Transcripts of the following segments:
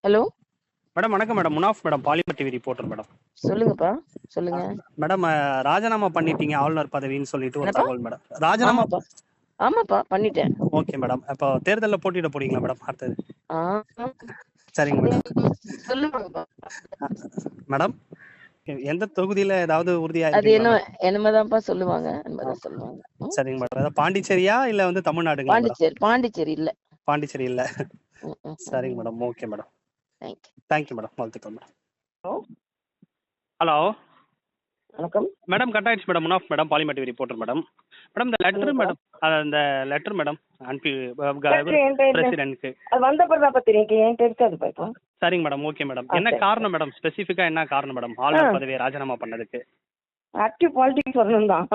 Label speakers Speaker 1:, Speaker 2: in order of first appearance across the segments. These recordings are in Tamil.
Speaker 1: ஹலோ.
Speaker 2: மேடம் வணக்கம் madam. Munaf madam, polymer TV reporter madam.
Speaker 1: சொல்லுங்கப்பா. சொல்லுங்க.
Speaker 2: மேடம் ராஜினாமா பண்ணிட்டீங்க ஆளுநர் பதவின்னு சொல்லிட்டு ஒரு
Speaker 1: என்னப்பா?
Speaker 2: தகவல் மேடம். ராஜினாமா.
Speaker 1: ஆமாப்பா. ஆமாப்பா பண்ணிட்டேன்.
Speaker 2: Okay madam. இப்போ தேர்தலில் போட்டியிட போறீங்களா மேடம் அடுத்தது?
Speaker 1: ஆ.
Speaker 2: சரிங்க
Speaker 1: அது
Speaker 2: மேடம்.
Speaker 1: சொல்லுவாங்கப்பா.
Speaker 2: மேடம் எந்த தொகுதியில ஏதாவது உறுதியா
Speaker 1: அது
Speaker 2: இருக்கீங்களா மேடம்?
Speaker 1: என்னமதான்ப்பா சொல்லுவாங்க. என்னமதான் சொல்லுவாங்க.
Speaker 2: சரிங்க மேடம். ஏதாவது பாண்டிச்சேரியா இல்ல வந்து தமிழ்நாடுங்களா மேடம்?
Speaker 1: பாண்டிச்சேரி இல்ல.
Speaker 2: பாண்டிச்சேரி இல்ல.
Speaker 1: ம், ம்,
Speaker 2: சரிங்க
Speaker 1: ம்.
Speaker 2: Madam. Okay madam.
Speaker 1: Thank you.
Speaker 2: Thank you madam. வாழ்த்துக்கள் மேடம்.
Speaker 1: ஹலோ.
Speaker 2: ஹலோ
Speaker 1: வணக்கம்.
Speaker 2: மேடம், கட் ஆயிடுச்சு madam. Munaf madam, polymer TV reporter madam. Madam இந்த லெட்டர்
Speaker 1: சொல்லுங்கப்பா.
Speaker 2: மேடம், இந்த லெட்டர் மேடம் அனுப்பி
Speaker 1: லெட்டர் என்கிட்ட இல்ல.
Speaker 2: பிரசிடென்ட்க்கு.
Speaker 1: அது வந்த பிறகு தெரியும். என்கிட்ட இருக்காதுப்பா இப்போ.
Speaker 2: சரிங்க மேடம். Okay madam. என்ன
Speaker 1: சரி.
Speaker 2: காரணம் மேடம்? ஸ்பெசிஃபிக்கா என்ன காரணம் மேடம் ஆளுநர் பதவியை ராஜினாமா பண்ணதுக்கு?
Speaker 1: ஆக்டிவ் பாலிடிக்ஸ் வரணும் தான்.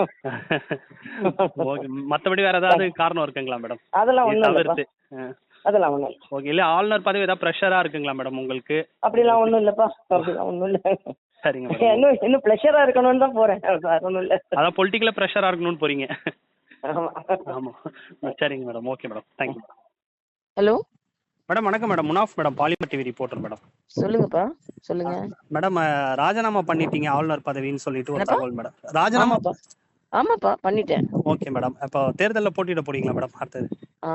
Speaker 2: ஓகே. மற்றபடி வேற ஏதாவது காரணம் இருக்குங்களா மேடம்?
Speaker 1: அதெல்லாம்
Speaker 2: இது
Speaker 1: ஒண்ணும் இல்லப்பா.
Speaker 2: தவிர்த்து.
Speaker 1: அதெல்லாம் ஒண்ணும் இல்லை.
Speaker 2: ஓகே. இல்ல ஆளுநர் பதவி ஏதாவது ப்ரெஷரா இருக்குங்களா மேடம் உங்களுக்கு?
Speaker 1: அப்படிலாம் ஒண்ணும் இல்லப்பா. அப்படிலாம் ஒண்ணும் இல்லை.
Speaker 2: சரிங்க மேடம்.
Speaker 1: இன்னும் ப்ளஷரா இருக்கணும்னு தான் போறேன். வேற ஒண்ணும் இல்லை.
Speaker 2: அதான் பொலிட்டிக்கலா ப்ரெஷரா இருக்கணும்னு போறீங்க.
Speaker 1: ஆமா.
Speaker 2: ஆமா. சரிங்க madam. Okay madam. Thank you madam.
Speaker 1: Hello.
Speaker 2: Madam வணக்கம் madam. Munaf madam, polymer TV reporter madam.
Speaker 1: சொல்லுங்கப்பா. சொல்லுங்க.
Speaker 2: மேடம் ராஜினாமா பண்ணிட்டீங்க ஆளுநர் பதவின்னு சொல்லிட்டு ஒரு
Speaker 1: என்னப்பா?
Speaker 2: தகவல் மேடம். ராஜினாமா.
Speaker 1: ஆமாப்பா. ஆமாப்பா பண்ணிட்டேன்.
Speaker 2: Okay madam. இப்போ தேர்தலில் போட்டியிட போறீங்களா மேடம் அடுத்தது?
Speaker 1: ஆ.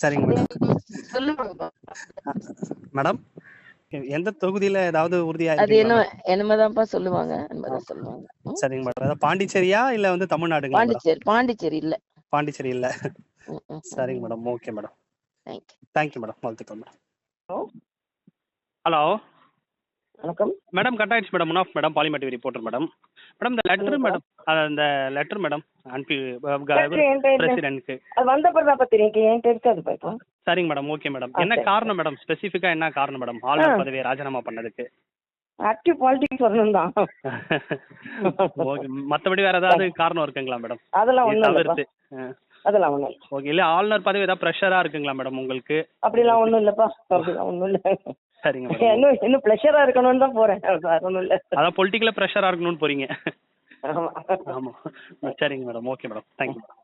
Speaker 2: சரிங்க மேடம்.
Speaker 1: சொல்லுவாங்கப்பா.
Speaker 2: மேடம் எந்த தொகுதியில ஏதாவது உறுதியா
Speaker 1: அது
Speaker 2: இருக்கீங்களா மேடம்?
Speaker 1: என்னமதான்ப்பா சொல்லுவாங்க. என்னமதான் சொல்லுவாங்க.
Speaker 2: சரிங்க மேடம். ஏதாவது பாண்டிச்சேரியா இல்ல வந்து தமிழ்நாடுங்களா மேடம்?
Speaker 1: பாண்டிச்சேரி இல்ல.
Speaker 2: பாண்டிச்சேரி இல்ல.
Speaker 1: ம், ம்,
Speaker 2: சரிங்க
Speaker 1: ம்.
Speaker 2: Madam. Okay madam.
Speaker 1: Thank you.
Speaker 2: Thank you madam. வாழ்த்துக்கள் மேடம்.
Speaker 1: ஹலோ.
Speaker 2: ஹலோ
Speaker 1: வணக்கம்.
Speaker 2: மேடம், கட் ஆயிடுச்சு madam. Munaf madam, polymer TV reporter madam. Madam இந்த லெட்டர்
Speaker 1: சொல்லுங்கப்பா.
Speaker 2: மேடம், இந்த லெட்டர் மேடம் அனுப்பி
Speaker 1: லெட்டர் என்கிட்ட இல்ல.
Speaker 2: பிரசிடென்ட்க்கு.
Speaker 1: அது வந்த பிறகு தெரியும். என்கிட்ட இருக்காதுப்பா இப்போ.
Speaker 2: சரிங்க மேடம். Okay madam. என்ன
Speaker 1: சரி.
Speaker 2: காரணம் மேடம்? ஸ்பெசிஃபிக்கா என்ன காரணம் மேடம் ஆளுநர் பதவியை ராஜினாமா பண்ணதுக்கு?
Speaker 1: ஆக்டிவ் பாலிடிக்ஸ் வரணும் தான்.
Speaker 2: ஓகே. மற்றபடி வேற ஏதாவது காரணம் இருக்குங்களா மேடம்?
Speaker 1: அதெல்லாம்
Speaker 2: இது
Speaker 1: ஒண்ணும் இல்லப்பா.
Speaker 2: தவிர்த்து.
Speaker 1: அதெல்லாம் ஒண்ணும் இல்லை.
Speaker 2: ஓகே. இல்ல ஆளுநர் பதவி ஏதாவது ப்ரெஷரா இருக்குங்களா மேடம் உங்களுக்கு?
Speaker 1: அப்படிலாம் ஒண்ணும் இல்லப்பா. அப்படிலாம் ஒண்ணும் இல்லை.
Speaker 2: சரிங்க மேடம்.
Speaker 1: இன்னும் ப்ளஷரா இருக்கணும்னு தான் போறேன். வேற ஒண்ணும் இல்லை.
Speaker 2: அதான் பொலிட்டிக்கலா ப்ரெஷரா இருக்கணும்னு போறீங்க.
Speaker 1: ஆமா.
Speaker 2: ஆமா. சரிங்க madam. Okay madam. Thank you madam.